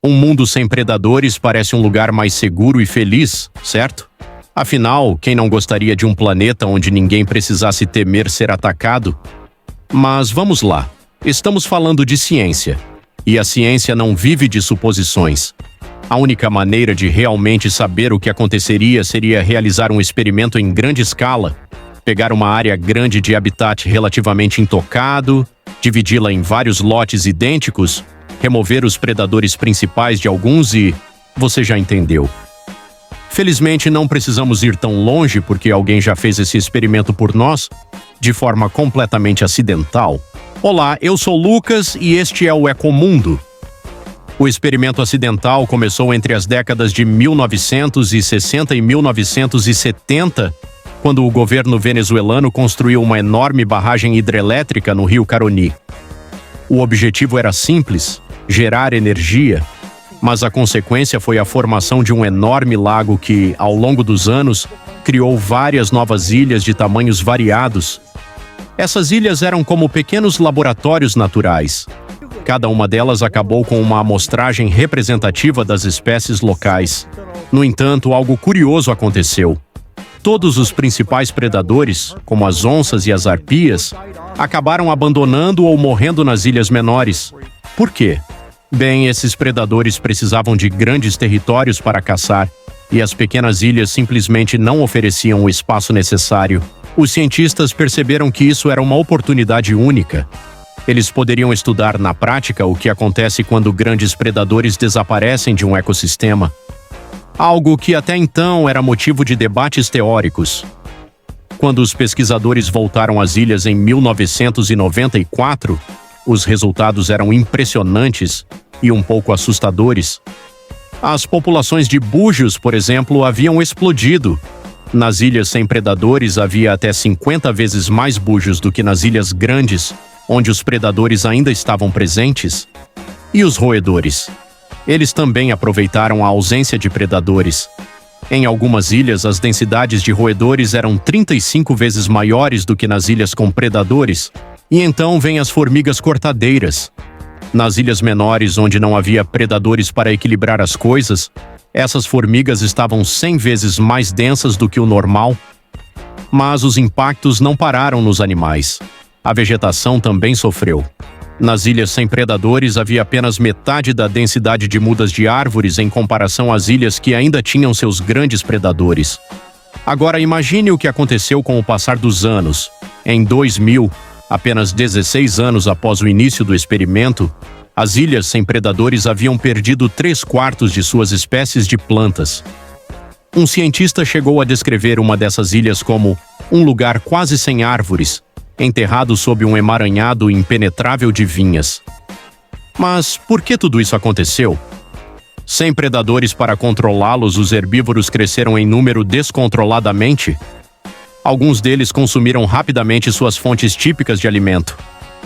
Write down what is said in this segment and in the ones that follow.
Um mundo sem predadores parece um lugar mais seguro e feliz, certo? Afinal, quem não gostaria de um planeta onde ninguém precisasse temer ser atacado? Mas vamos lá. Estamos falando de ciência. E a ciência não vive de suposições. A única maneira de realmente saber o que aconteceria seria realizar um experimento em grande escala, pegar uma área grande de habitat relativamente intocado, dividi-la em vários lotes idênticos, remover os predadores principais de alguns e... você já entendeu. Felizmente, não precisamos ir tão longe porque alguém já fez esse experimento por nós, de forma completamente acidental. Olá, eu sou Lucas e este é o Ecomundo. O experimento acidental começou entre as décadas de 1960 e 1970, quando o governo venezuelano construiu uma enorme barragem hidrelétrica no rio Caroni. O objetivo era simples: gerar energia, mas a consequência foi a formação de um enorme lago que, ao longo dos anos, criou várias novas ilhas de tamanhos variados. Essas ilhas eram como pequenos laboratórios naturais. Cada uma delas acabou com uma amostragem representativa das espécies locais. No entanto, algo curioso aconteceu. Todos os principais predadores, como as onças e as arpias, acabaram abandonando ou morrendo nas ilhas menores. Por quê? Bem, esses predadores precisavam de grandes territórios para caçar, e as pequenas ilhas simplesmente não ofereciam o espaço necessário. Os cientistas perceberam que isso era uma oportunidade única. Eles poderiam estudar na prática o que acontece quando grandes predadores desaparecem de um ecossistema. Algo que até então era motivo de debates teóricos. Quando os pesquisadores voltaram às ilhas em 1994, os resultados eram impressionantes e um pouco assustadores. As populações de búzios, por exemplo, haviam explodido. Nas ilhas sem predadores havia até 50 vezes mais búzios do que nas ilhas grandes, onde os predadores ainda estavam presentes. E os roedores? Eles também aproveitaram a ausência de predadores. Em algumas ilhas, as densidades de roedores eram 35 vezes maiores do que nas ilhas com predadores. E então vêm as formigas cortadeiras. Nas ilhas menores, onde não havia predadores para equilibrar as coisas, essas formigas estavam 100 vezes mais densas do que o normal. Mas os impactos não pararam nos animais. A vegetação também sofreu. Nas ilhas sem predadores havia apenas metade da densidade de mudas de árvores em comparação às ilhas que ainda tinham seus grandes predadores. Agora imagine o que aconteceu com o passar dos anos. Em 2000, apenas 16 anos após o início do experimento, as ilhas sem predadores haviam perdido 3/4 de suas espécies de plantas. Um cientista chegou a descrever uma dessas ilhas como um lugar quase sem árvores, enterrado sob um emaranhado impenetrável de vinhas. Mas por que tudo isso aconteceu? Sem predadores para controlá-los, os herbívoros cresceram em número descontroladamente. Alguns deles consumiram rapidamente suas fontes típicas de alimento.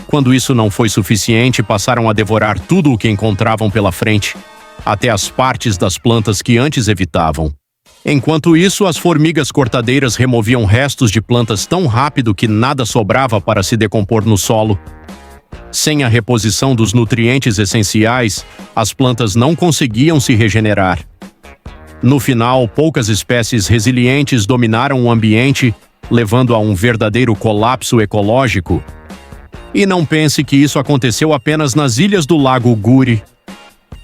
Quando isso não foi suficiente, passaram a devorar tudo o que encontravam pela frente, até as partes das plantas que antes evitavam. Enquanto isso, as formigas cortadeiras removiam restos de plantas tão rápido que nada sobrava para se decompor no solo. Sem a reposição dos nutrientes essenciais, as plantas não conseguiam se regenerar. No final, poucas espécies resilientes dominaram o ambiente, levando a um verdadeiro colapso ecológico. E não pense que isso aconteceu apenas nas ilhas do Lago Guri.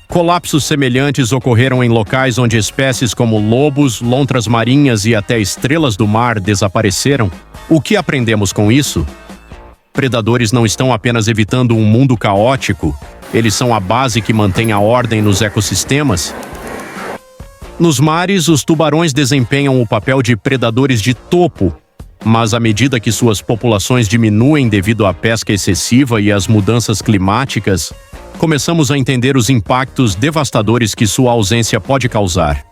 Colapsos semelhantes ocorreram em locais onde espécies como lobos, lontras marinhas e até estrelas do mar desapareceram. O que aprendemos com isso? Predadores não estão apenas evitando um mundo caótico, eles são a base que mantém a ordem nos ecossistemas. Nos mares, os tubarões desempenham o papel de predadores de topo, mas à medida que suas populações diminuem devido à pesca excessiva e às mudanças climáticas, começamos a entender os impactos devastadores que sua ausência pode causar.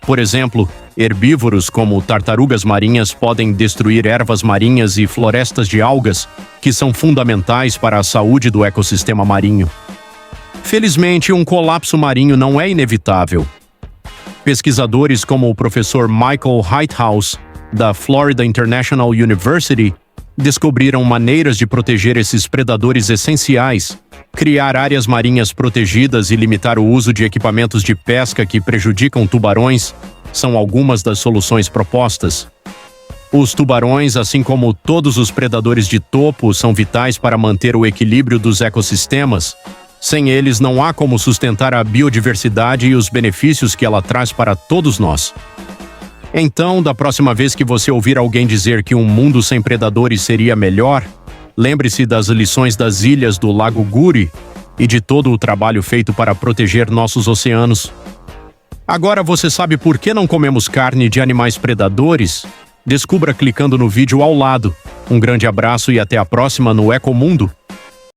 Por exemplo, herbívoros como tartarugas marinhas podem destruir ervas marinhas e florestas de algas, que são fundamentais para a saúde do ecossistema marinho. Felizmente, um colapso marinho não é inevitável. Pesquisadores como o professor Michael Whitehouse, da Florida International University, Descobriram maneiras de proteger esses predadores essenciais, criar áreas marinhas protegidas e limitar o uso de equipamentos de pesca que prejudicam tubarões são algumas das soluções propostas. Os tubarões, assim como todos os predadores de topo, são vitais para manter o equilíbrio dos ecossistemas. Sem eles, não há como sustentar a biodiversidade e os benefícios que ela traz para todos nós. Então, da próxima vez que você ouvir alguém dizer que um mundo sem predadores seria melhor, lembre-se das lições das ilhas do Lago Guri e de todo o trabalho feito para proteger nossos oceanos. Agora você sabe por que não comemos carne de animais predadores? Descubra clicando no vídeo ao lado. Um grande abraço e até a próxima no Ecomundo.